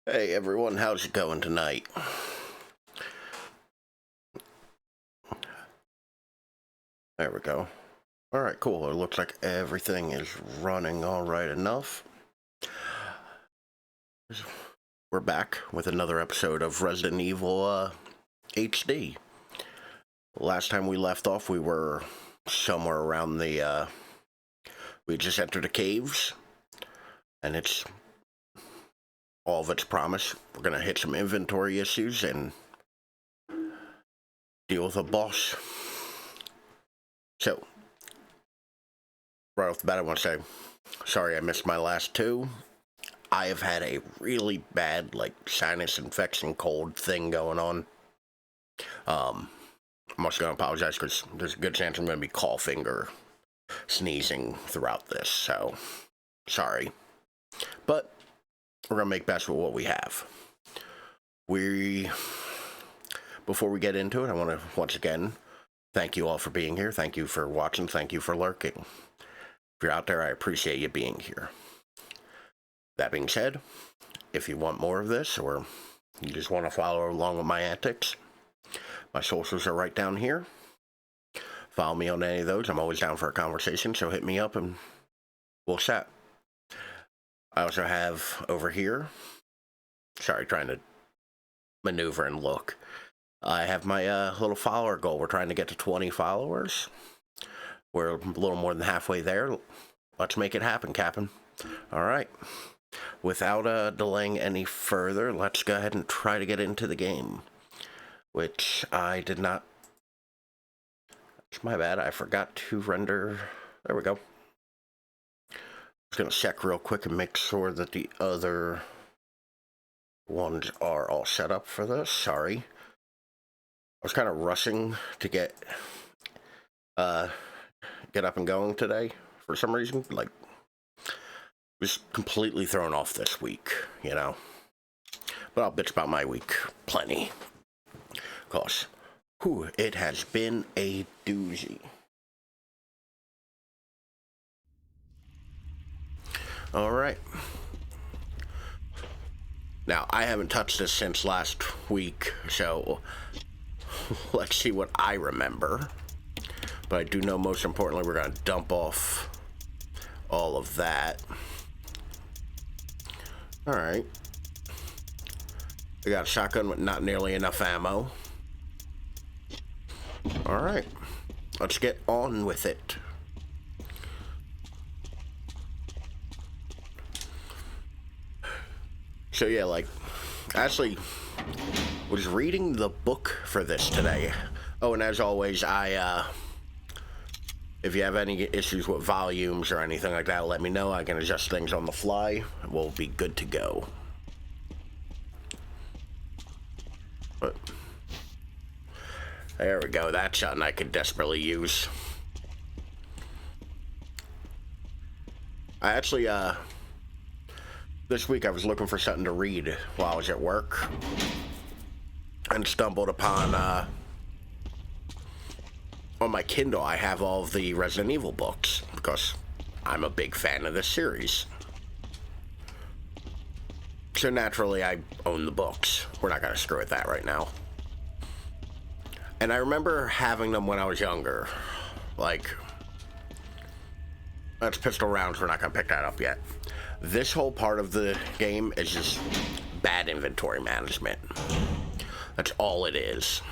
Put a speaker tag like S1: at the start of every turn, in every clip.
S1: Hey everyone, how's it going tonight? There we go. Alright, cool. It looks like everything is running alright enough. We're back with another episode of Resident Evil HD. Last time we left off, we were somewhere around the, we just entered the caves, and it's all of its promise. We're gonna hit some inventory issues and deal with a boss. So, right off the bat, I want to say, sorry I missed my last two. I have had a really bad, sinus infection cold thing going on. I'm also going to apologize because there's a good chance I'm going to be coughing or sneezing throughout this, so, sorry. But, we're going to make best with what we have. Before we get into it, I want to, once again, thank you all for being here. Thank you for watching. Thank you for lurking. If you're out there, I appreciate you being here. That being said, if you want more of this, or you just want to follow along with my antics, my socials are right down here. Follow me on any of those. I'm always down for a conversation, so hit me up and we'll chat. I also have over here, sorry, trying to maneuver and look. I have my little follower goal. We're trying to get to 20 followers. We're a little more than halfway there. Let's make it happen, Captain. All right. Without delaying any further, let's go ahead and try to get into the game. Which I did not... It's my bad. I forgot to render... There we go. I'm just going to check real quick and make sure that the other ones are all set up for this. Sorry. I was kind of rushing to get up and going today for some reason. Just completely thrown off this week, you know. But I'll bitch about my week plenty. Cause, it has been a doozy. Alright. Now, I haven't touched this since last week, so let's see what I remember. But I do know, most importantly, we're going to dump off all of that. Alright. We got a shotgun with not nearly enough ammo. Alright. Let's get on with it. So yeah, actually was reading the book for this today. Oh, and as always, if you have any issues with volumes or anything like that, let me know. I can adjust things on the fly. We'll be good to go. But there we go. That's something I could desperately use. I actually, this week I was looking for something to read while I was at work and stumbled upon, on my Kindle, I have all of the Resident Evil books, because I'm a big fan of this series. So naturally, I own the books. We're not going to screw with that right now. And I remember having them when I was younger. That's pistol rounds, we're not going to pick that up yet. This whole part of the game is just bad inventory management. That's all it is.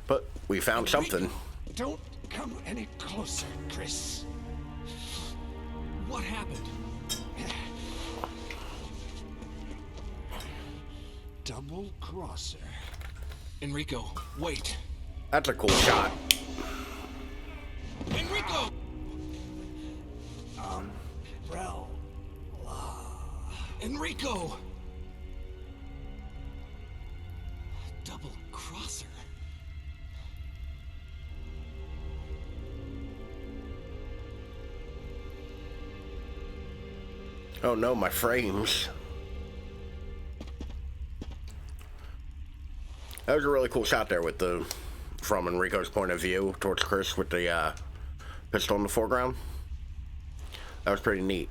S1: But we found something.
S2: Don't come any closer, Chris. What happened? Double crosser. Enrico, wait.
S1: That's a cool shot.
S2: Enrico! Umbrella. Enrico! Double crosser.
S1: Oh no, my frames. That was a really cool shot there with from Enrico's point of view towards Chris with the pistol in the foreground. That was pretty neat.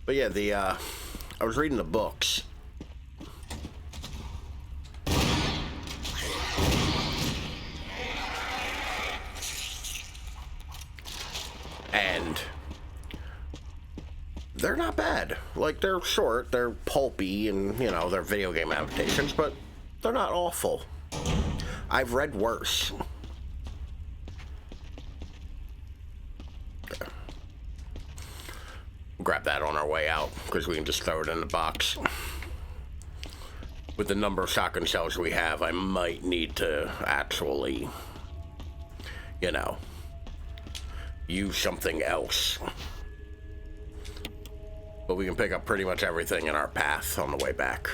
S1: But yeah, I was reading the books. And they're not bad. Like, they're short, they're pulpy, and, you know, they're video game adaptations, but they're not awful. I've read worse. Okay. We'll grab that on our way out, because we can just throw it in the box. With the number of shotgun shells we have, I might need to actually, you know, use something else. But we can pick up pretty much everything in our path on the way back.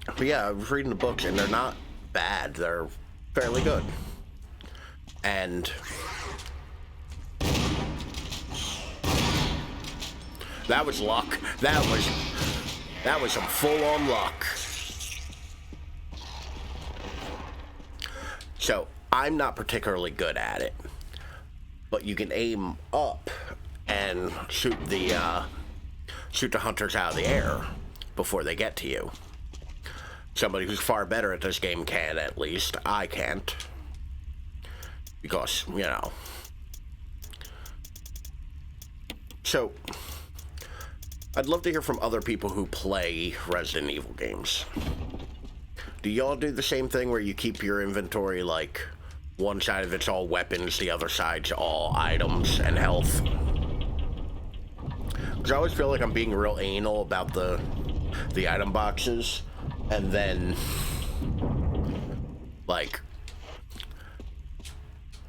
S1: But yeah, I was reading the books, and they're not bad. They're fairly good. And that was luck. That was some full-on luck. So, I'm not particularly good at it. But you can aim up and shoot the hunters out of the air before they get to you. Somebody who's far better at this game can, at least. I can't. Because, you know. So, I'd love to hear from other people who play Resident Evil games. Do y'all do the same thing where you keep your inventory, like, one side of it's all weapons, the other side's all items and health? Because I always feel like I'm being real anal about the item boxes, and then, like,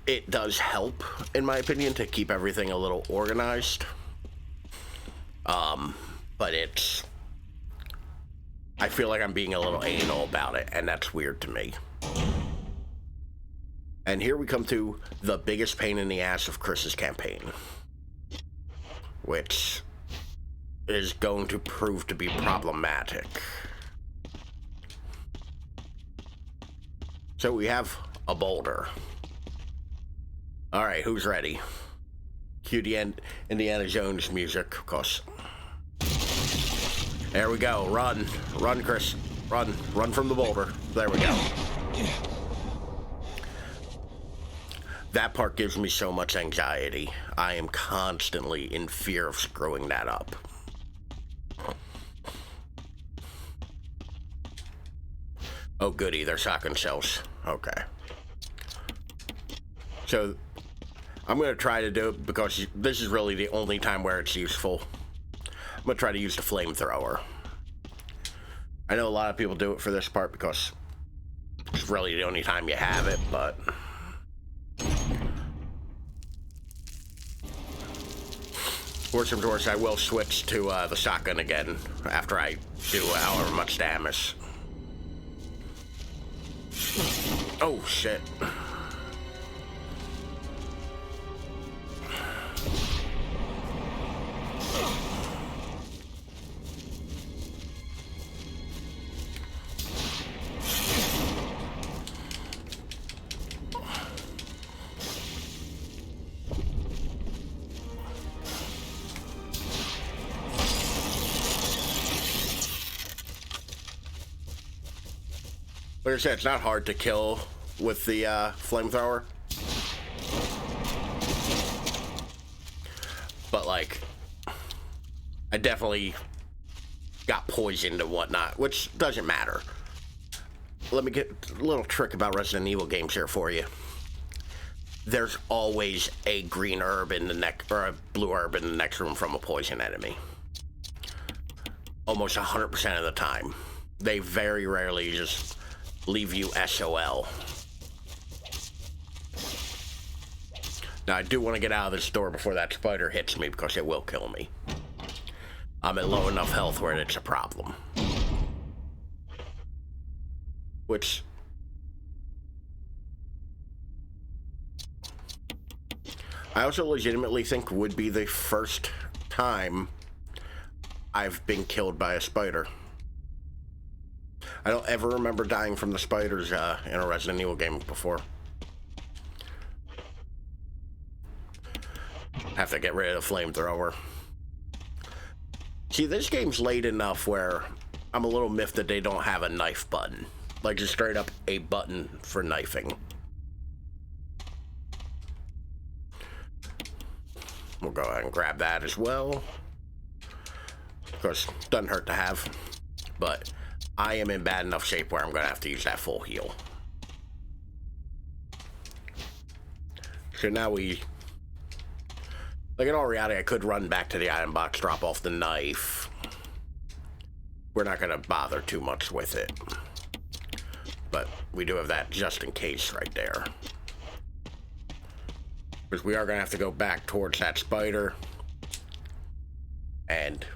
S1: it does help, in my opinion, to keep everything a little organized. But I feel like I'm being a little anal about it, and that's weird to me. And here we come to the biggest pain in the ass of Chris's campaign, which is going to prove to be problematic. So we have a boulder. Alright, who's ready? Cue the Indiana Jones music, of course. There we go. Run. Run, Chris. Run. Run from the boulder. There we go. That part gives me so much anxiety. I am constantly in fear of screwing that up. Oh, goody. They're shotgun shells. Okay. So, I'm going to try to do it because this is really the only time where it's useful. I'm going to try to use the flamethrower. I know a lot of people do it for this part because it's really the only time you have it, but worse comes to worse, I will switch to the shotgun again after I do however much damage. Oh, shit. Like I said, it's not hard to kill with the flamethrower. But, like, I definitely got poisoned and whatnot, which doesn't matter. Let me get a little trick about Resident Evil games here for you. There's always a green herb in the next, or a blue herb in the next room from a poison enemy. Almost 100% of the time. They very rarely just leave you SOL. Now, I do want to get out of this door before that spider hits me because it will kill me. I'm at low enough health where it's a problem. Which I also legitimately think would be the first time I've been killed by a spider. I don't ever remember dying from the spiders in a Resident Evil game before. Have to get rid of the flamethrower. See, this game's late enough where I'm a little miffed that they don't have a knife button. Like, just straight up a button for knifing. We'll go ahead and grab that as well. Of course, doesn't hurt to have. But I am in bad enough shape where I'm going to have to use that full heal. So now we... Like, in all reality, I could run back to the item box, drop off the knife. We're not going to bother too much with it. But we do have that just in case right there. Because we are going to have to go back towards that spider. And...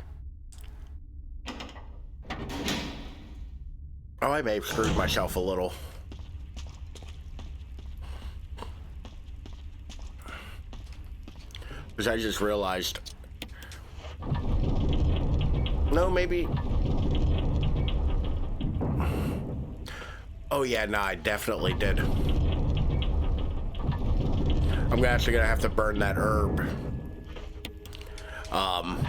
S1: Oh, I may have screwed myself a little. Because I just realized... No, maybe... Oh yeah, no, I definitely did. I'm actually gonna have to burn that herb.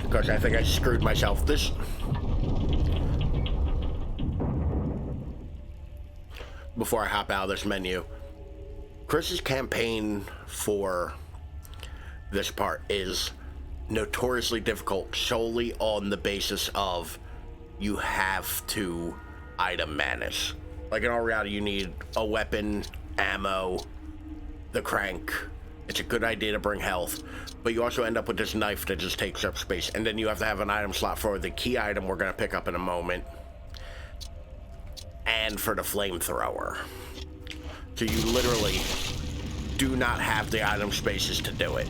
S1: Because I think I screwed myself. This... Before I hop out of this menu. Chris's campaign for this part is notoriously difficult solely on the basis of you have to item manage. Like, in all reality, you need a weapon, ammo, the crank. It's a good idea to bring health, but you also end up with this knife that just takes up space, and then you have to have an item slot for the key item we're going to pick up in a moment, and for the flamethrower. So you literally do not have the item spaces to do it.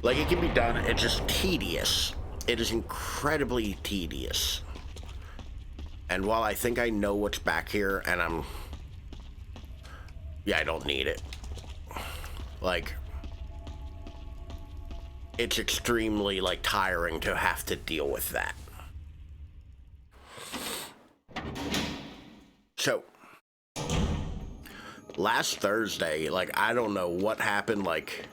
S1: Like, it can be done, it's just tedious. It is incredibly tedious. And while I think I know what's back here, and yeah, I don't need it. Like, it's extremely, like, tiring to have to deal with that. So, last Thursday, like, I don't know what happened, like,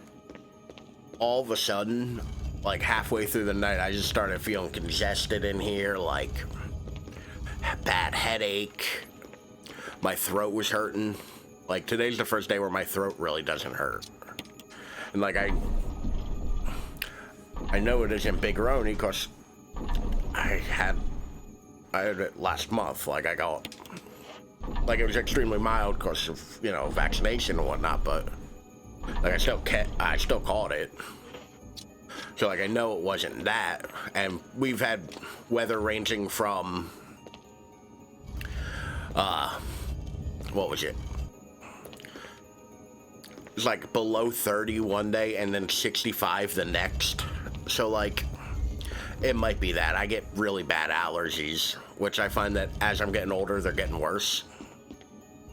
S1: all of a sudden, like, halfway through the night, I just started feeling congested in here, like, bad headache, my throat was hurting. Like, today's the first day where my throat really doesn't hurt. And, like, I know it isn't Big Roni, because I had it last month. Like, I got, like, it was extremely mild because of, you know, vaccination and whatnot, but, like, I still caught it. So, like, I know it wasn't that. And we've had weather ranging from, what was it? It was, like, below 30 one day and then 65 the next. So, like, it might be that. I get really bad allergies, which I find that as I'm getting older, they're getting worse.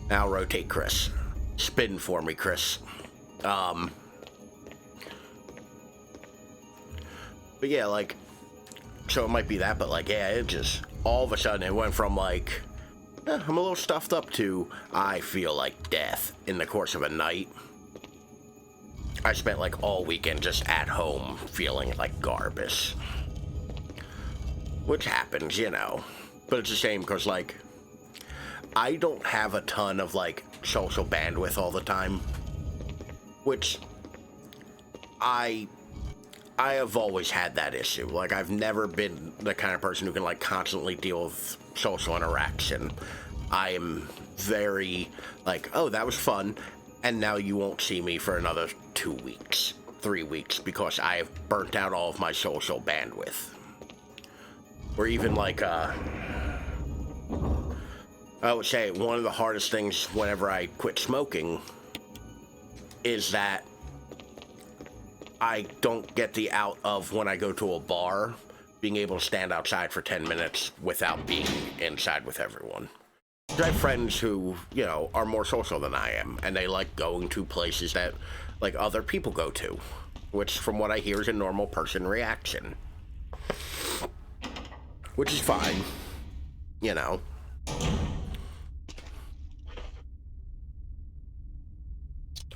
S1: Now rotate, Chris. Spin for me, Chris. But yeah, like, so it might be that, but, like, yeah, it just, all of a sudden, it went from, like, I'm a little stuffed up to, I feel like death in the course of a night. I spent, like, all weekend just at home feeling like garbage. Which happens, you know. But it's a shame because, like, I don't have a ton of, like, social bandwidth all the time. Which I have always had that issue. Like, I've never been the kind of person who can, like, constantly deal with social interaction. I am very, like, oh, that was fun, and now you won't see me for another 2 weeks, 3 weeks, because I have burnt out all of my social bandwidth. Or even, like, I would say one of the hardest things whenever I quit smoking is that I don't get the out of when I go to a bar, being able to stand outside for 10 minutes without being inside with everyone. I have friends who, you know, are more social than I am, and they like going to places that, like, other people go to, which, from what I hear, is a normal person reaction. Which is fine, you know.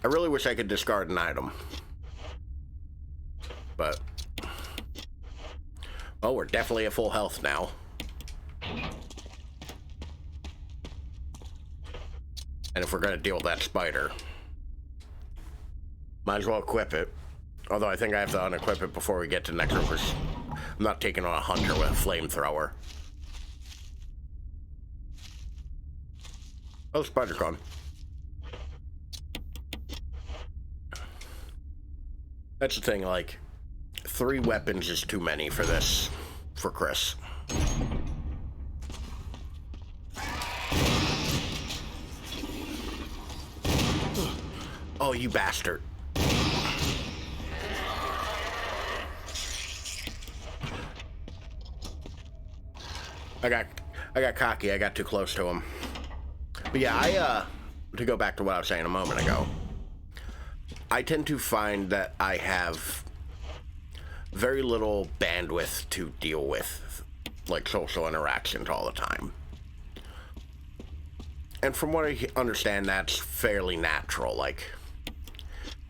S1: I really wish I could discard an item. But Oh, we're definitely at full health now. And if we're going to deal with that spider, might as well equip it. Although I think I have to unequip it before we get to the next room, because I'm not taking on a hunter with a flamethrower. Oh, the spider's gone. That's the thing, like, 3 weapons is too many for this, for Chris. Oh, you bastard. I got cocky. I got too close to him. But yeah, to go back to what I was saying a moment ago, I tend to find that I have very little bandwidth to deal with, like, social interactions all the time. And from what I understand, that's fairly natural. Like,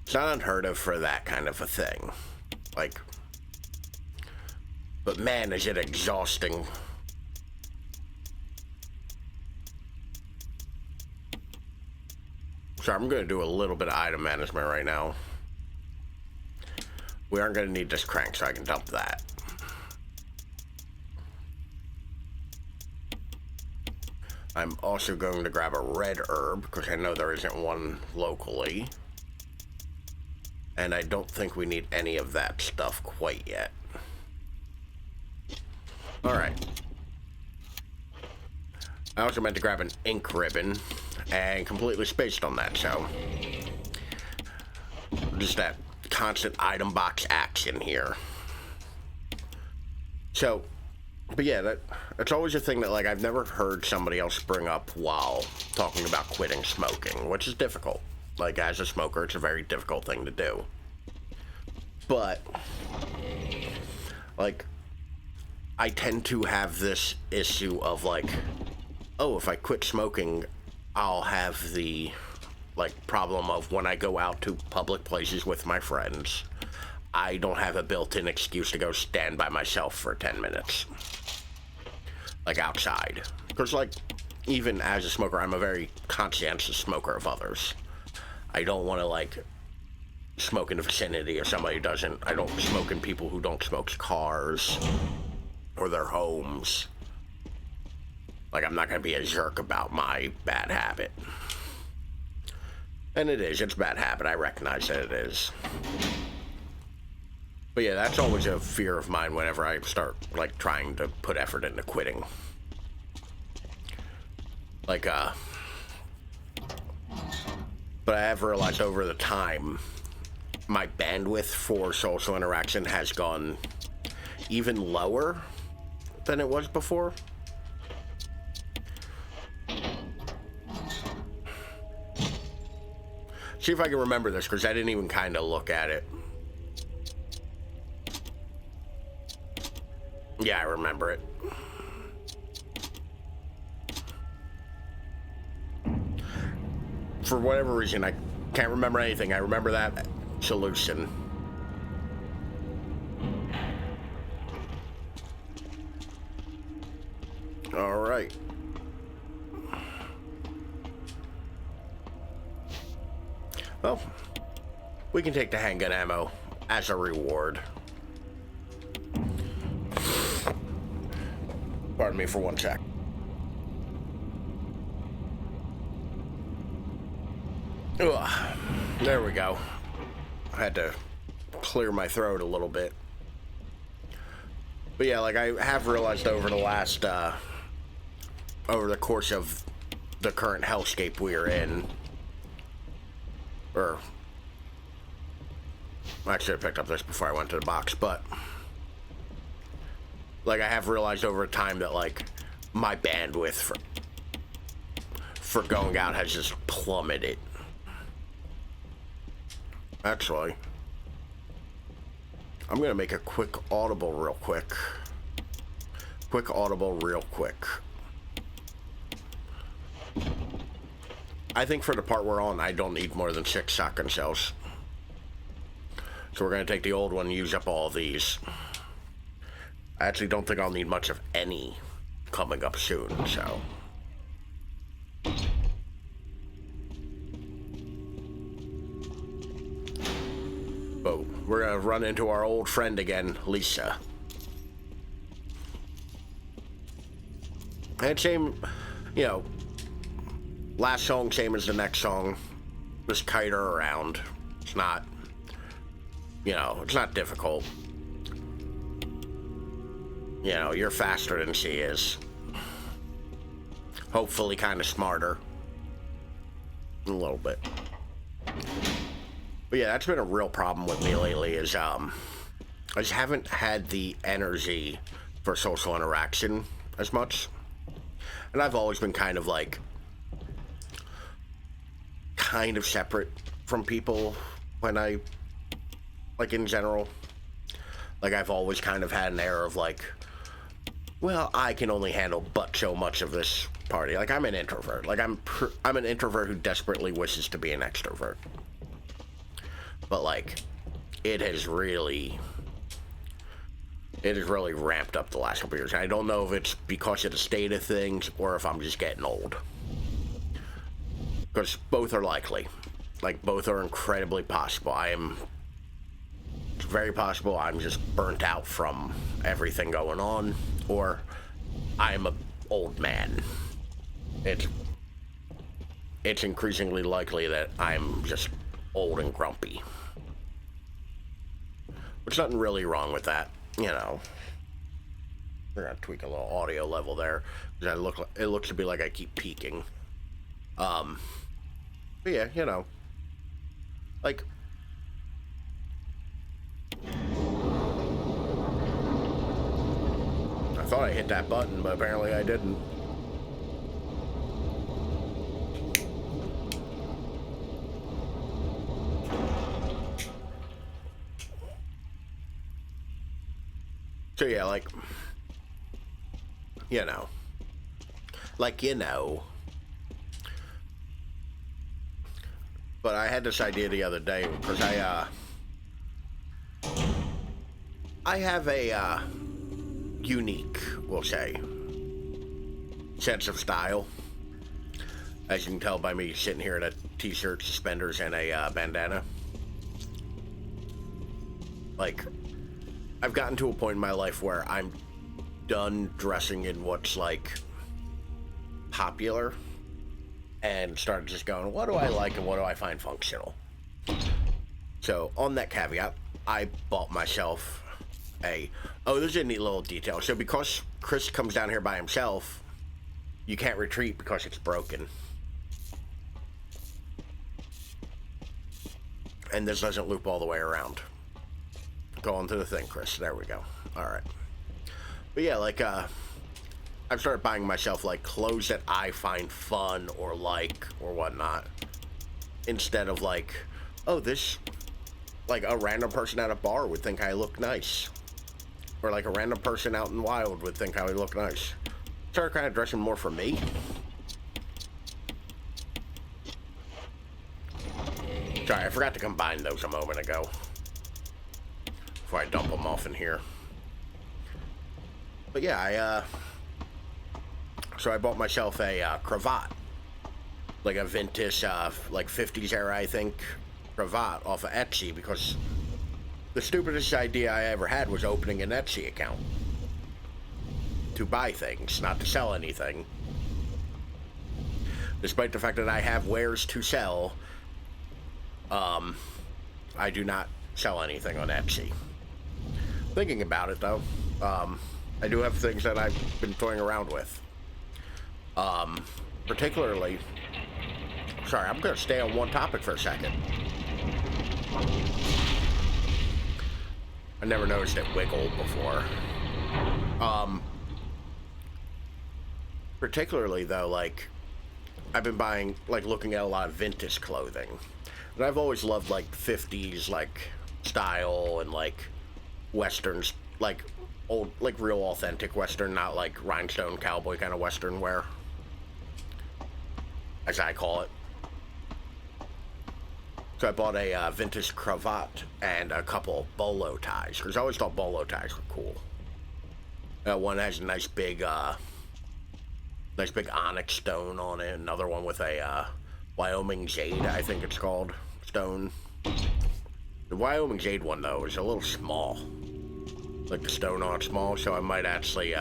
S1: it's not unheard of for that kind of a thing. Like, but man, is it exhausting. So I'm going to do a little bit of item management right now. We aren't going to need this crank, so I can dump that. I'm also going to grab a red herb, because I know there isn't one locally. And I don't think we need any of that stuff quite yet. Alright. I also meant to grab an ink ribbon, and completely spaced on that, so just that constant item box action here. So, but yeah, that's always a thing that, like, I've never heard somebody else bring up while talking about quitting smoking, which is difficult. Like, as a smoker, it's a very difficult thing to do. But, like, I tend to have this issue of, like, oh, if I quit smoking, I'll have the, like, problem of when I go out to public places with my friends, I don't have a built-in excuse to go stand by myself for 10 minutes. Like, outside. Because, like, even as a smoker, I'm a very conscientious smoker of others. I don't want to, like, smoke in the vicinity of somebody who doesn't. I don't smoke in people who don't smoke cars or their homes. Like, I'm not going to be a jerk about my bad habit. And it's a bad habit. I recognize that it is. But yeah, that's always a fear of mine whenever I start, like, trying to put effort into quitting. Like, but I have realized over the time, my bandwidth for social interaction has gone even lower than it was before. See if I can remember this, because I didn't even kind of look at it. Yeah, I remember it. For whatever reason, I can't remember anything. I remember that solution. All right. Well, we can take the handgun ammo as a reward. Pardon me for one sec. Ugh, there we go. I had to clear my throat a little bit. But yeah, like, I have realized over the last, over the course of the current hellscape we are in, or, I should have picked up this before I went to the box, but, like, I have realized over time that, like, my bandwidth for going out has just plummeted. Actually, I'm gonna make a quick audible real quick. Quick audible real quick. I think for the part we're on, I don't need more than 6 shotgun shells. So we're gonna take the old one and use up all of these. I actually don't think I'll need much of any coming up soon, so. But we're gonna run into our old friend again, Lisa. And same, you know, last song, same as the next song. Just kite her around. It's not, you know, it's not difficult. You know, you're faster than she is. Hopefully kind of smarter. A little bit. But yeah, that's been a real problem with me lately is, I just haven't had the energy for social interaction as much. And I've always been kind of like, kind of separate from people when I, like in general. Like I've always kind of had an air of like, well, I can only handle but so much of this party. Like I'm an introvert. Like I'm an introvert who desperately wishes to be an extrovert. But like, it has really ramped up the last couple years. I don't know if it's because of the state of things or if I'm just getting old. Because both are likely. Like, both are incredibly possible. It's very possible I'm just burnt out from everything going on, or I'm an old man. It's increasingly likely that I'm just old and grumpy. There's nothing really wrong with that, you know. We're gonna tweak a little audio level there, because it looks to be like I keep peaking. But yeah, you know, like, I thought I hit that button, but apparently I didn't. So yeah, like, you know, but I had this idea the other day because I have a unique, we'll say, sense of style. As you can tell by me sitting here in a t-shirt, suspenders, and a bandana. Like, I've gotten to a point in my life where I'm done dressing in what's like popular and started just going, what do I like and what do I find functional? So on that caveat, I bought myself there's a neat little detail. So because Chris comes down here by himself, you can't retreat because it's broken. And this doesn't loop all the way around. Go on to the thing, Chris. There we go. All right. But yeah, like, I've started buying myself, like, clothes that I find fun or like or whatnot. Instead of, like, oh, this, like, a random person at a bar would think I look nice. Or, like, a random person out in the wild would think I would look nice. Started kind of dressing more for me. Sorry, I forgot to combine those a moment ago. Before I dump them off in here. But yeah, so I bought myself a cravat. Like a vintage, like 50s era, I think, cravat off of Etsy, because the stupidest idea I ever had was opening an Etsy account. To buy things, not to sell anything. Despite the fact that I have wares to sell, I do not sell anything on Etsy. Thinking about it, though, I do have things that I've been toying around with. Particularly, sorry, I'm going to stay on one topic for a second. I never noticed it wiggled before. Particularly, though, like, I've been buying, like, looking at a lot of vintage clothing. And I've always loved, like, 50s, like, style and, like, westerns, like, old, like, real authentic western, not, like, rhinestone cowboy kind of western wear. As I call it. So I bought a vintage cravat and a couple bolo ties, because I always thought bolo ties were cool. One has a nice big onyx stone on it. Another one with a Wyoming jade, I think it's called, stone. The Wyoming jade one though is a little small. Like the stone on it's small, so I might actually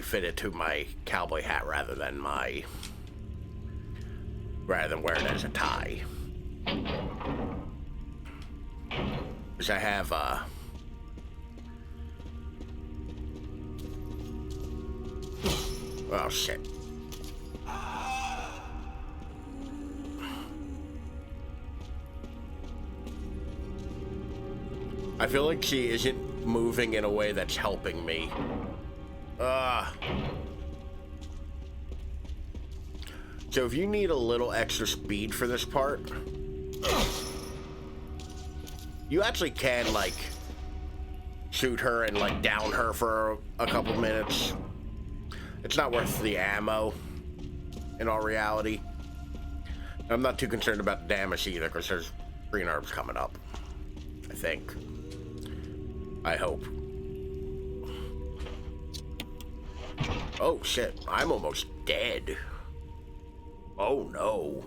S1: fit it to my cowboy hat rather than wear it as a tie. Because I have oh shit. I feel like she isn't moving in a way that's helping me. So if you need a little extra speed for this part, you actually can, like, shoot her and, like, down her for a couple minutes. It's not worth the ammo, in all reality. I'm not too concerned about the damage either, because there's green herbs coming up. I think. I hope. Oh shit, I'm almost dead. Oh no.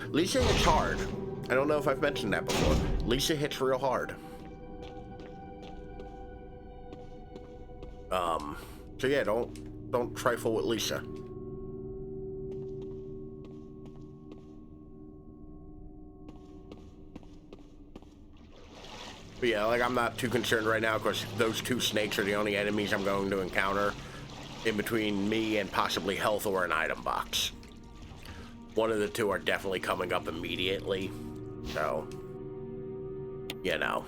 S1: Lisa hits hard. I don't know if I've mentioned that before. Lisa hits real hard. So yeah, don't trifle with Lisa. But yeah, like, I'm not too concerned right now because those two snakes are the only enemies I'm going to encounter in between me and possibly health or an item box. One of the two are definitely coming up immediately, so, you know,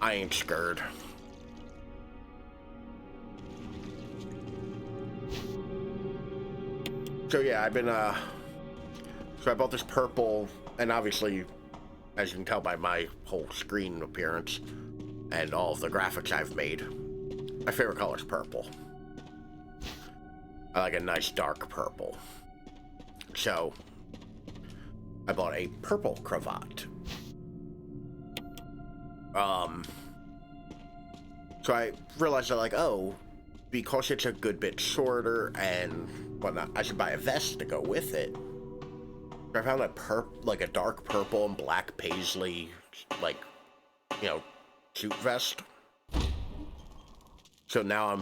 S1: I ain't scared. So yeah, I've been, so I bought this purple, and obviously, as you can tell by my whole screen appearance and all of the graphics I've made, my favorite color is purple. I like a nice dark purple. So, I bought a purple cravat. So I realized that, like, oh, because it's a good bit shorter and whatnot, I should buy a vest to go with it. I found like a dark purple and black paisley, like, you know, suit vest. So now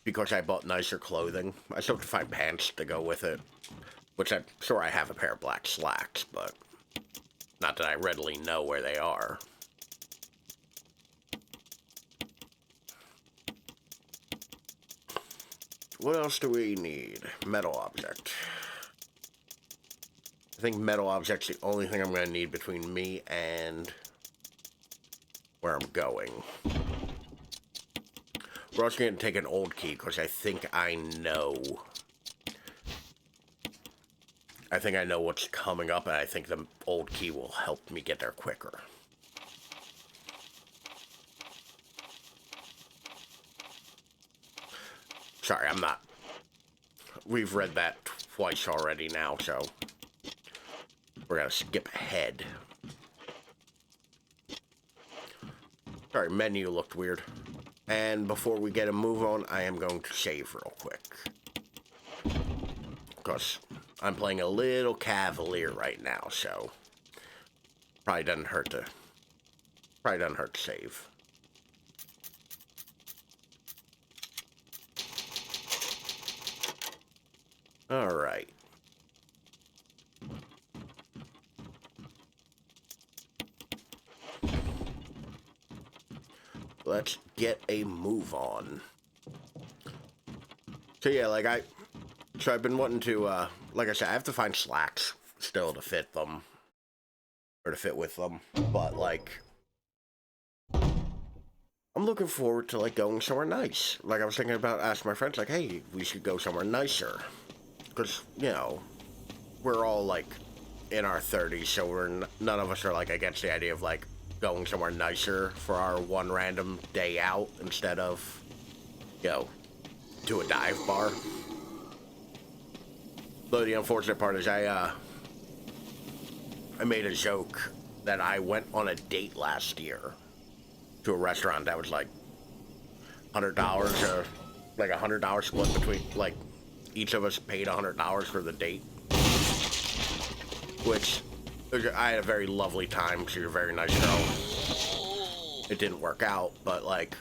S1: because I bought nicer clothing, I still have to find pants to go with it. Which I'm sure I have a pair of black slacks, but not that I readily know where they are. What else do we need? Metal object. I think metal object's the only thing I'm going to need between me and where I'm going. We're also going to take an old key because I think I know what's coming up, and I think the old key will help me get there quicker. Sorry, I'm not. We've read that twice already now, so we're gonna skip ahead. Sorry, menu looked weird. And before we get a move on, I am going to save real quick. Because I'm playing a little cavalier right now, so probably doesn't hurt to save. All right. Let's get a move on. So yeah, I've been wanting to, like I said, I have to find slacks still to fit them, or to fit with them, but, like, I'm looking forward to, like, going somewhere nice. Like, I was thinking about asking my friends, like, hey, we should go somewhere nicer, because, you know, we're all, like, in our 30s, so none of us are, like, against the idea of, like, going somewhere nicer for our one random day out instead of, you know, to a dive bar. Though the unfortunate part is I made a joke that I went on a date last year to a restaurant that was like $100 or like $100 split between, like, each of us paid $100 for the date, which I had a very lovely time. She was a very nice girl. It didn't work out, but like,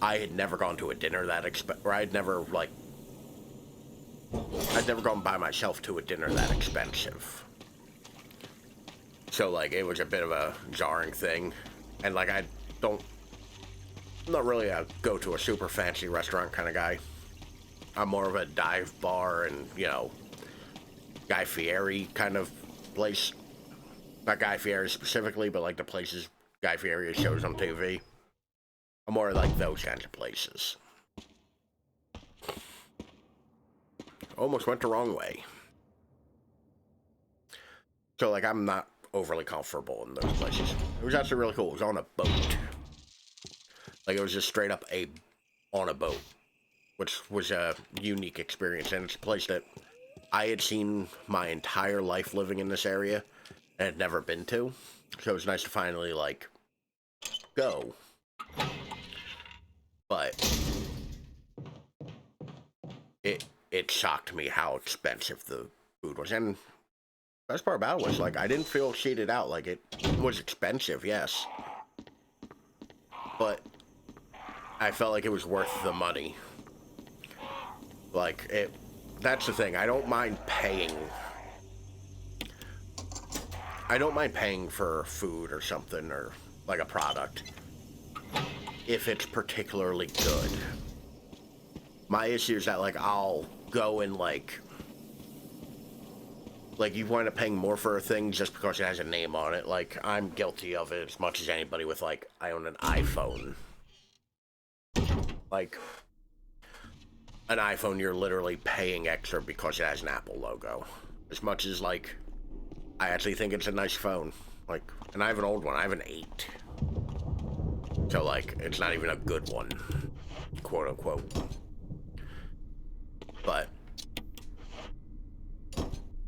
S1: I had never gone to a dinner that or I'd never gone by myself to a dinner that expensive. So like, it was a bit of a jarring thing, and like, I'm not really a go to a super fancy restaurant kind of guy. I'm more of a dive bar and, you know, Guy Fieri kind of place. Not Guy Fieri specifically, but like the places Guy Fieri shows on TV. I'm more like those kinds of places. Almost went the wrong way. So like, I'm not overly comfortable in those places. It was actually really cool. It was on a boat. Like, it was just straight up on a boat, which was a unique experience, and it's a place that I had seen my entire life living in this area and had never been to. So it was nice to finally, like, go. But it shocked me how expensive the food was. And the best part about it was, like, I didn't feel cheated out. Like, it was expensive, yes, but I felt like it was worth the money. Like, that's the thing. I don't mind paying for food or something, or like a product, if it's particularly good. My issue is that, like, I'll go and like you wind up paying more for a thing just because it has a name on it. Like, I'm guilty of it as much as anybody with, like, I own an iPhone. Like, an iPhone, you're literally paying extra because it has an Apple logo. As much as, like, I actually think it's a nice phone. Like, and I have an old one. I have an 8. So, like, it's not even a good one, quote unquote.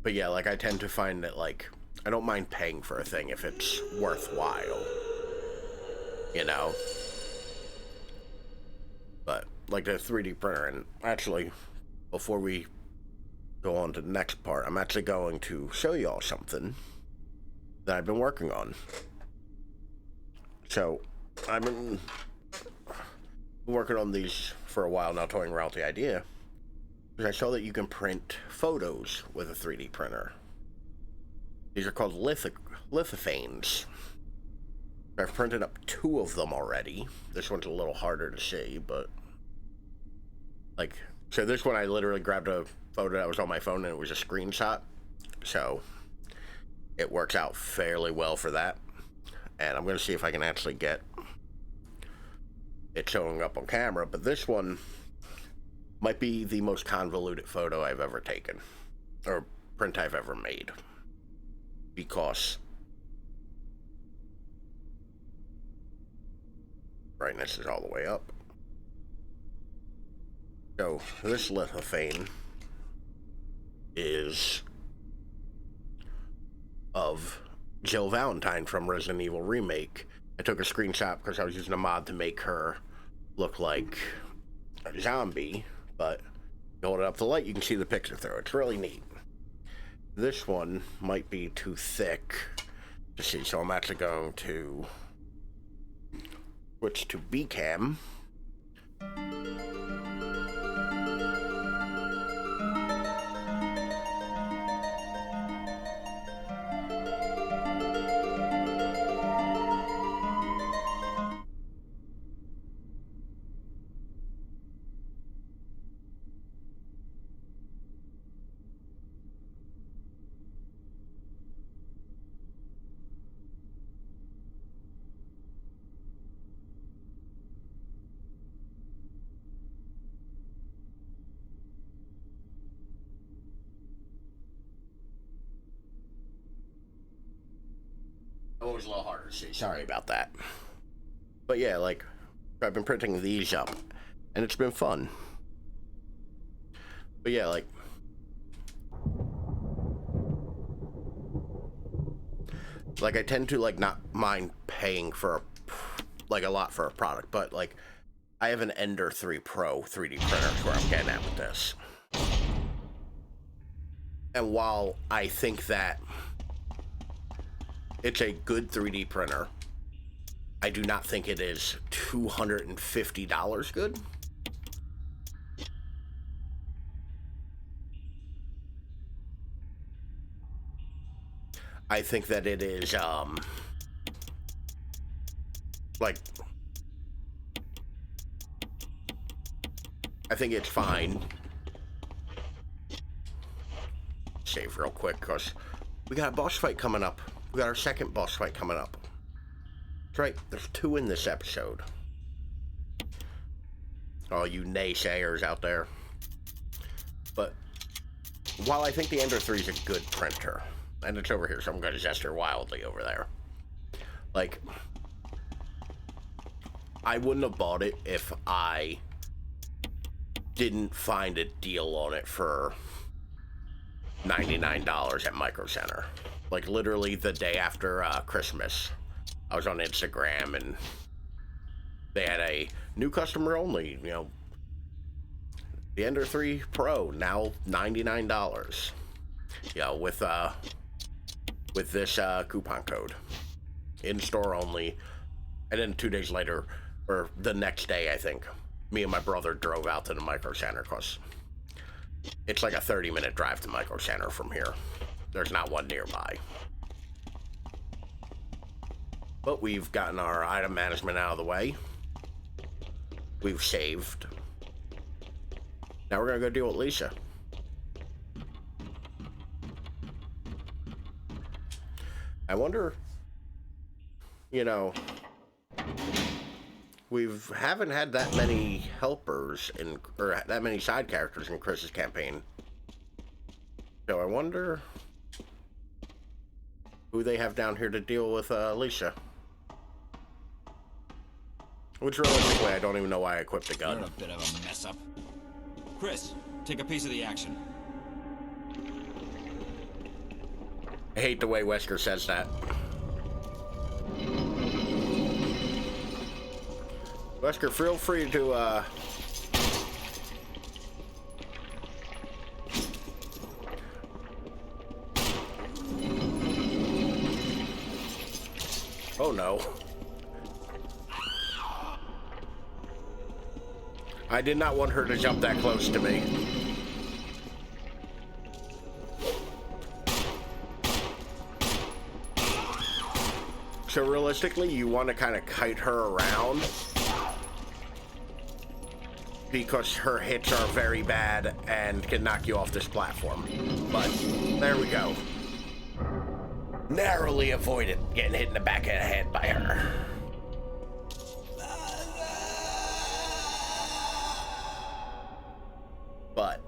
S1: But yeah, like, I tend to find that, like, I don't mind paying for a thing if it's worthwhile, you know? But, like, the 3D printer, and actually, before we go on to the next part, I'm actually going to show you all something that I've been working on. So, I've been working on these for a while now, toying around with the idea, because I saw that you can print photos with a 3D printer. These are called lithophanes. I've printed up 2 of them already. This one's a little harder to see, but like, so this one I literally grabbed a photo that was on my phone and it was a screenshot, so it works out fairly well for that. And I'm gonna see if I can actually get it showing up on camera, but this one might be the most convoluted photo I've ever taken, or print I've ever made, because brightness is all the way up. So this lithophane is of Jill Valentine from Resident Evil Remake. I took a screenshot because I was using a mod to make her look like a zombie, but you hold it up to the light, you can see the picture through it. It's really neat. This one might be too thick to see, so I'm actually going to switch to B-cam. It was a little harder to see. Sorry about that. But yeah, like, I've been printing these up, and it's been fun. But yeah, like, I tend to, like, not mind paying for like a lot for a product, but like I have an Ender 3 Pro 3D printer where I'm getting at with this. And while I think that it's a good 3D printer, I do not think it is $250 good. I think that it is, like, I think it's fine. Save real quick, because we got a boss fight coming up. We got our second boss fight coming up. That's right, there's 2 in this episode. All you naysayers out there. But while I think the Ender 3 is a good printer, and it's over here, so I'm going to gesture wildly over there. Like, I wouldn't have bought it if I didn't find a deal on it for $99 at Micro Center. Like, literally the day after Christmas, I was on Instagram, and they had a new customer only, you know, the Ender 3 Pro, now $99. You know, with this coupon code. In store only. And then 2 days later, or the next day, I think, me and my brother drove out to the Micro Center, because it's like a 30-minute drive to Micro Center from here. There's not one nearby. But we've gotten our item management out of the way. We've saved. Now we're gonna go deal with Lisa. I wonder, you know, haven't had that many helpers or that many side characters in Chris's campaign. So I wonder who they have down here to deal with Alicia. Which realistically, I don't even know why I equipped the gun.
S3: You're a bit of a mess up. Chris, take a piece of the action.
S1: I hate the way Wesker says that. Wesker, feel free to, oh no. I did not want her to jump that close to me. So realistically, you want to kind of kite her around because her hits are very bad and can knock you off this platform. But there we go. Narrowly avoided getting hit in the back of the head by her. But,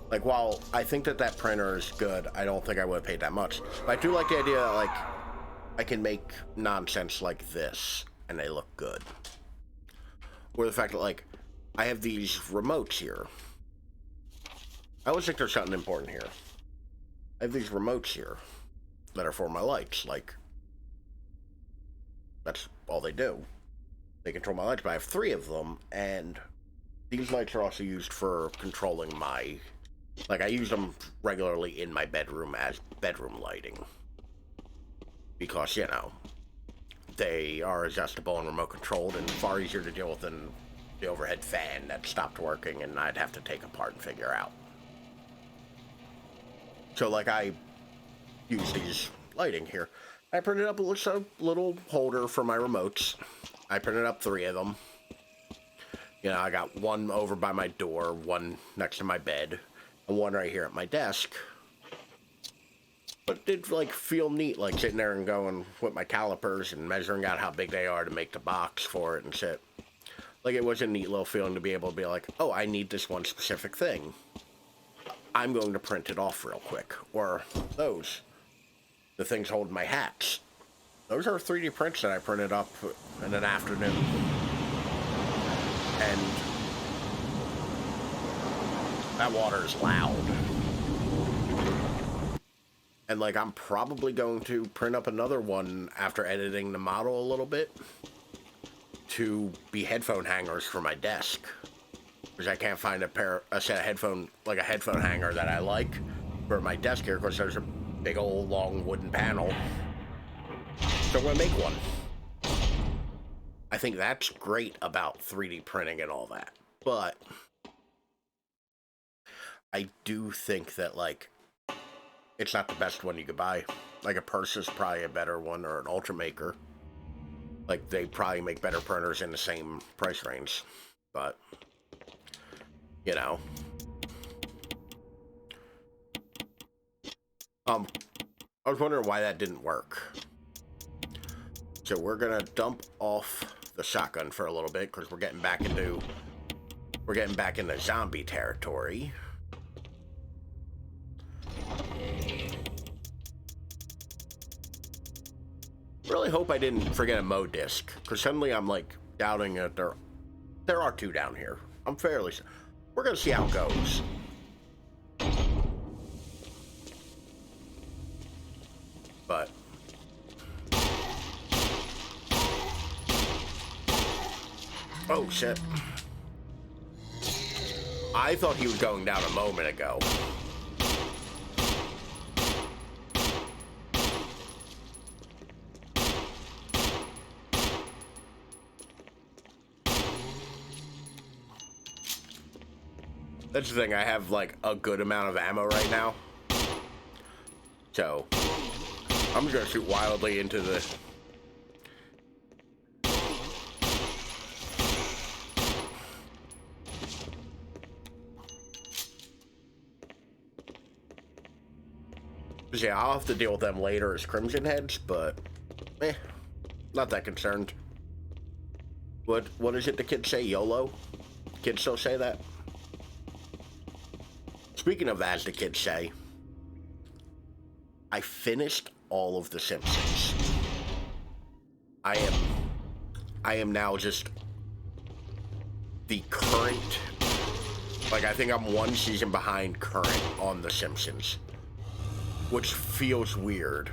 S1: like, while I think that printer is good, I don't think I would have paid that much. But I do like the idea that, like, I can make nonsense like this, and they look good. Or the fact that, like, I have these remotes here. I always think there's something important here. I have these remotes here that are for my lights. Like, that's all they do. They control my lights, but I have 3 of them, and these lights are also used for controlling my... Like, I use them regularly in my bedroom as bedroom lighting. Because, you know, they are adjustable and remote controlled and far easier to deal with than the overhead fan that stopped working and I'd have to take apart and figure out. So, like, I use these lighting here. I printed up a little holder for my remotes. I printed up 3 of them. You know, I got one over by my door, one next to my bed, and one right here at my desk. But it did, like, feel neat, like, sitting there and going with my calipers and measuring out how big they are to make the box for it and shit. Like, it was a neat little feeling to be able to be like, oh, I need this one specific thing. I'm going to print it off real quick. Or those. The things holding my hats. Those are 3D prints that I printed up in an afternoon. And that water is loud. And, like, I'm probably going to print up another one after editing the model a little bit to be headphone hangers for my desk. Because I can't find a set of headphone hanger that I like for my desk here, because there's a big old long wooden panel. So I'm going to make one. I think that's great about 3D printing and all that. But I do think that, like, it's not the best one you could buy. Like, a purse is probably a better one, or an Ultramaker. Like, they probably make better printers in the same price range. But, you know. I was wondering why that didn't work. So we're gonna dump off the shotgun for a little bit, because we're getting back into zombie territory. Really hope I didn't forget a Mo disc, because suddenly I'm like doubting that there are two down here. I'm fairly sure. We're gonna see how it goes. But oh shit. I thought he was going down a moment ago. That's the thing, I have like a good amount of ammo right now. So I'm just gonna shoot wildly into the... Yeah, I'll have to deal with them later as Crimson Heads, but not that concerned. What is it the kids say? YOLO? Kids still say that? Speaking of as the kids say, I finished all of The Simpsons. I am now just the current, like, I think I'm one season behind current on The Simpsons, which feels weird.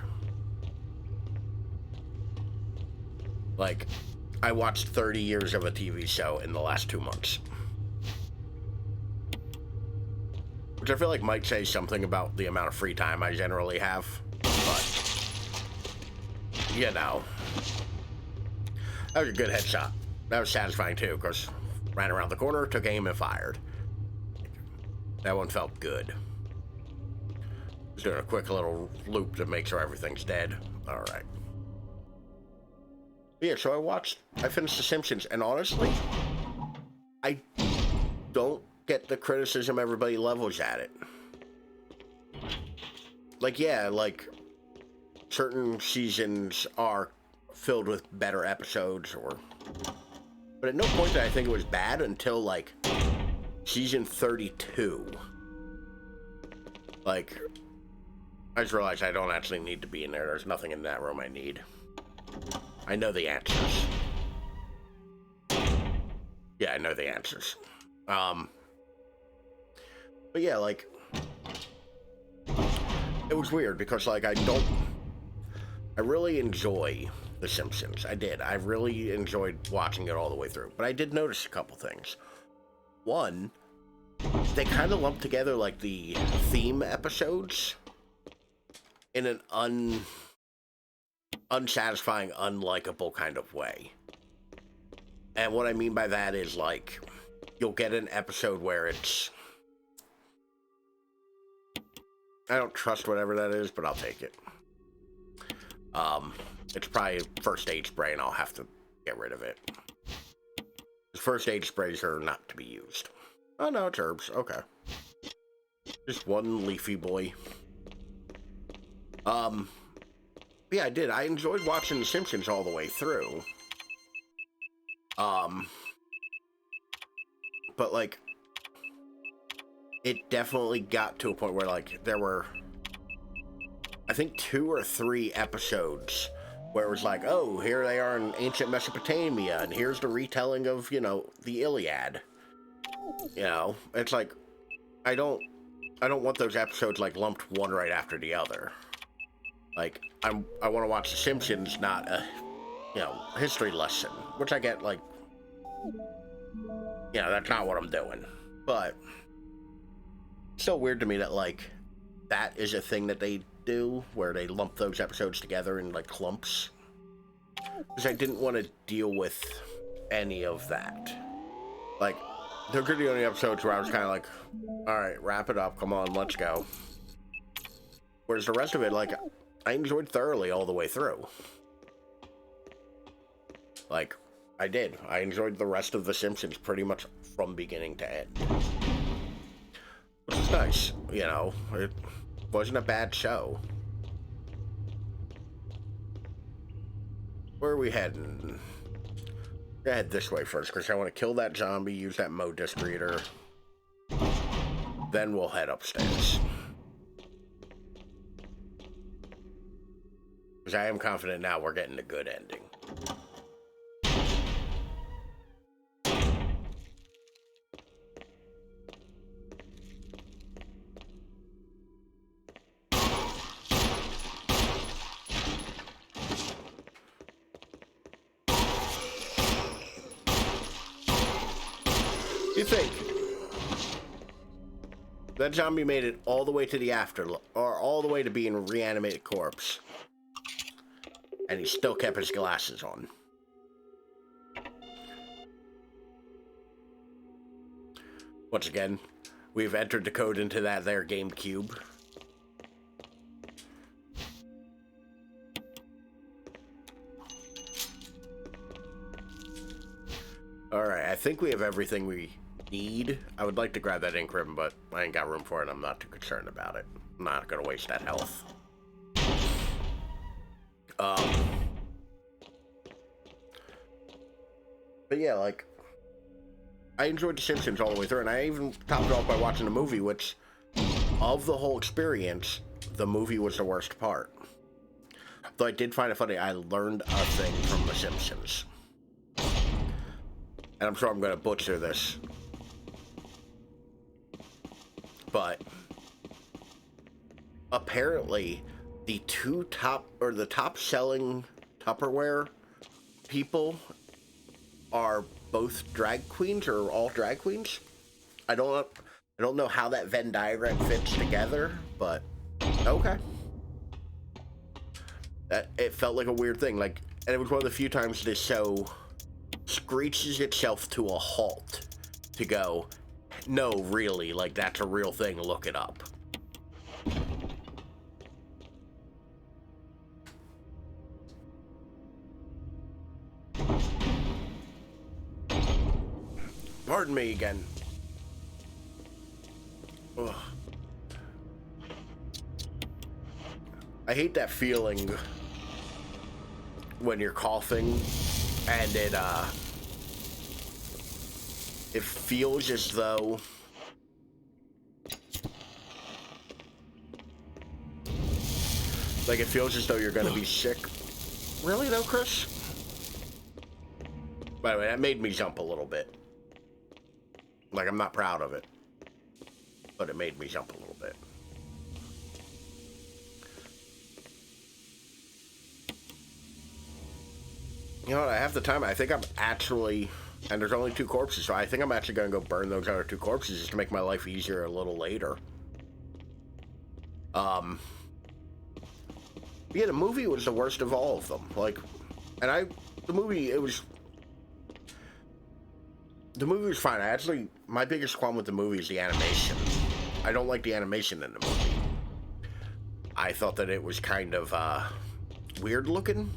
S1: Like, I watched 30 years of a TV show in the last 2 months. Which I feel like might say something about the amount of free time I generally have. But, you know. That was a good headshot. That was satisfying too, because ran around the corner, took aim, and fired. That one felt good. Just doing a quick little loop to make sure everything's dead. Alright. Yeah, so I finished The Simpsons, and honestly, I don't get the criticism everybody levels at it. Like, yeah, like, certain seasons are filled with better episodes, but at no point did I think it was bad until, like, season 32. Like, I just realized I don't actually need to be in there. There's nothing in that room I need. I know the answers. Yeah, I know the answers. But yeah, like, it was weird because, like, I really enjoy The Simpsons. I did. I really enjoyed watching it all the way through. But I did notice a couple things. One, they kind of lumped together, like, the theme episodes in an unsatisfying, unlikable kind of way. And what I mean by that is, like, you'll get an episode where it's... I don't trust whatever that is, but I'll take it. It's probably first aid spray, and I'll have to get rid of it. First aid sprays are not to be used. Oh, no, it's herbs. Okay. Just one leafy boy. Yeah, I did. I enjoyed watching The Simpsons all the way through. But, like, it definitely got to a point where, like, there were, I think, 2 or 3 episodes where it was like, oh, here they are in ancient Mesopotamia, and here's the retelling of, you know, the Iliad. You know, it's like, I don't want those episodes, like, lumped one right after the other. Like, I want to watch The Simpsons, not a, history lesson, which I get, like, that's not what I'm doing. But it's still weird to me that, like, that is a thing that they do, where they lump those episodes together in, like, clumps. Because I didn't want to deal with any of that. Like, there could be the only episodes where I was kind of like, alright, wrap it up, come on, let's go. Whereas the rest of it, like, I enjoyed thoroughly all the way through. Like, I did. I enjoyed the rest of The Simpsons pretty much from beginning to end. Which is nice, It wasn't a bad show. Where are we heading? We're gonna head this way first, because I want to kill that zombie, use that disc reader. Then we'll head upstairs. Because I am confident now we're getting a good ending. You think that zombie made it all the way to the afterlife, or all the way to being a reanimated corpse, and he still kept his glasses on? Once again, we've entered the code into that there GameCube. Alright, I think we have everything we need. I would like to grab that ink ribbon, but I ain't got room for it. I'm not too concerned about it. I'm not gonna waste that health. But yeah, like, I enjoyed The Simpsons all the way through, and I even topped it off by watching the movie, which, of the whole experience, the movie was the worst part. Though I did find it funny, I learned a thing from The Simpsons. And I'm sure I'm gonna butcher this. But apparently the top selling Tupperware people are both drag queens, or all drag queens. I don't know how that Venn diagram fits together, but okay. It felt like a weird thing, like, and it was one of the few times this show screeches itself to a halt to go, no, really, like, that's a real thing, look it up. Pardon me again. Ugh. I hate that feeling when you're coughing and it feels as though you're gonna be sick. Really though, Chris? By the way, that made me jump a little bit. Like, I'm not proud of it, but it made me jump a little bit. You know what, I have the time. I think I'm actually, and there's only 2 corpses, so I think I'm actually going to go burn those other 2 corpses just to make my life easier a little later. Yeah, the movie was the worst of all of them. Like, and the movie was fine. My biggest qualm with the movie is the animation. I don't like the animation in the movie. I thought that it was kind of, weird looking.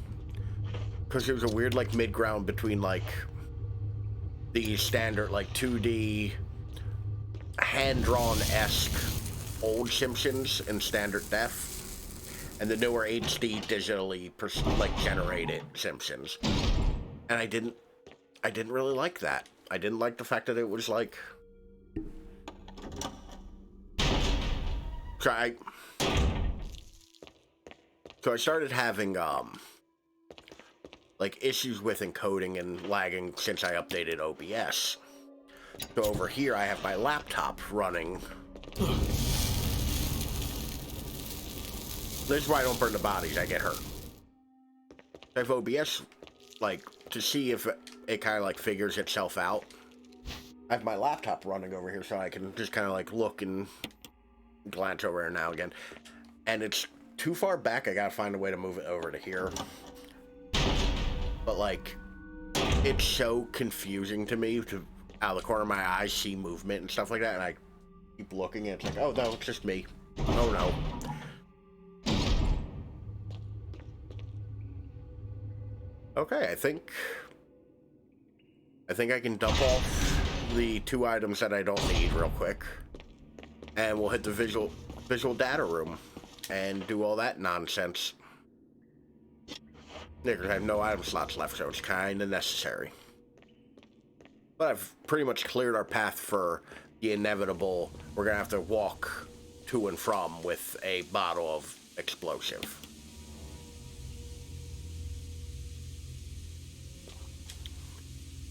S1: Because it was a weird, like, mid-ground between, like, the standard, like, 2D, hand-drawn-esque old Simpsons in standard def, and the newer HD digitally, generated Simpsons. And I didn't really like that. I didn't like the fact that it was, like... So I started having, like, issues with encoding and lagging since I updated OBS. So over here I have my laptop running This is why I don't burn the bodies, I get hurt. I have OBS, like, to see if it kind of, like, figures itself out. I have my laptop running over here so I can just kind of, like, look and glance over here now and again. And it's too far back, I gotta find a way to move it over to here. But, like, it's so confusing to me to, out of the corner of my eyes, see movement and stuff like that, and I keep looking and it's like, oh, no, it's just me. Oh, no. Okay, I think I can dump off the 2 items that I don't need real quick. And we'll hit the visual data room and do all that nonsense. Yeah, 'cause I have no item slots left, so it's kind of necessary. But I've pretty much cleared our path for the inevitable. We're going to have to walk to and from with a bottle of explosive.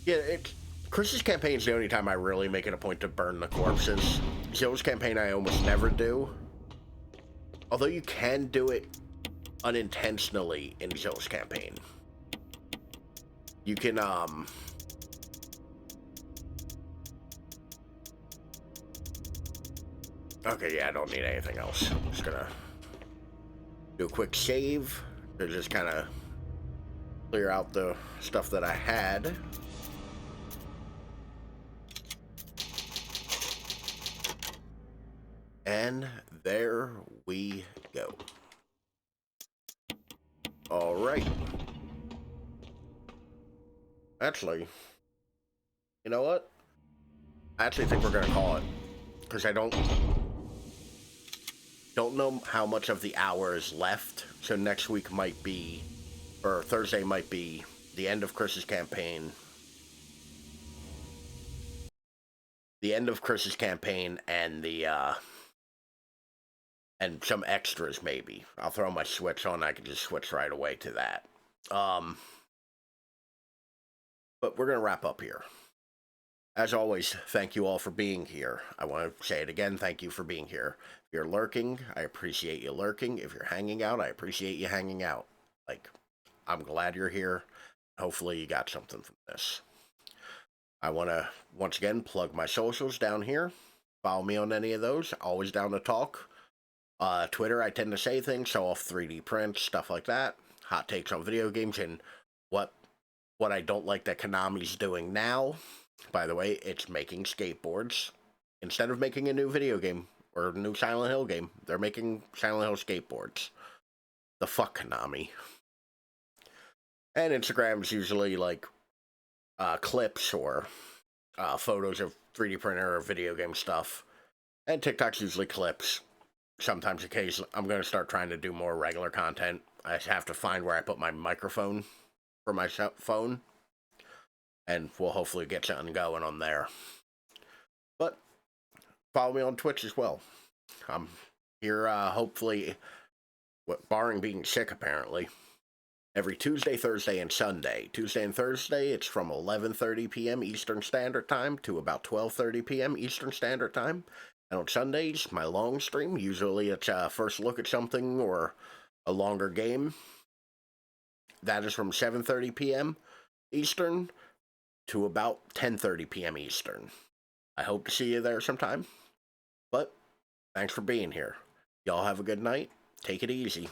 S1: Yeah, Chris's campaign is the only time I really make it a point to burn the corpses. Zill's campaign I almost never do. Although you can do it unintentionally in Zill's campaign. You can, okay, yeah, I don't need anything else. I'm just gonna do a quick save to just kind of clear out the stuff that I had. And there we go. All right. Actually, you know what? I actually think we're gonna call it, because I don't know how much of the hour is left. So next week might be, or Thursday might be, the end of Chris's campaign. The end of Chris's campaign and the and some extras maybe. I'll throw my Switch on. I can just switch right away to that. But we're gonna wrap up here. As always, thank you all for being here. I want to say it again, thank you for being here. If you're lurking, I appreciate you lurking. If you're hanging out, I appreciate you hanging out. Like, I'm glad you're here. Hopefully you got something from this. I want to, once again, plug my socials down here. Follow me on any of those. Always down to talk. Twitter, I tend to say things, show off 3D prints, stuff like that. Hot takes on video games and what I don't like that Konami's doing now. By the way, it's making skateboards. Instead of making a new video game or a new Silent Hill game, they're making Silent Hill skateboards. The fuck, Konami. And Instagram's usually like clips or photos of 3D printer or video game stuff. And TikTok's usually clips. Sometimes occasionally, I'm going to start trying to do more regular content. I have to find where I put my microphone for my phone. And we'll hopefully get something going on there. But follow me on Twitch as well. I'm here, hopefully, barring being sick apparently, every Tuesday, Thursday, and Sunday. Tuesday and Thursday, it's from 11:30 p.m. Eastern Standard Time to about 12:30 p.m. Eastern Standard Time. And on Sundays, my long stream, usually it's a first look at something or a longer game. That is from 7:30 p.m. Eastern to about 10:30 p.m. Eastern. I hope to see you there sometime. But thanks for being here. Y'all have a good night. Take it easy.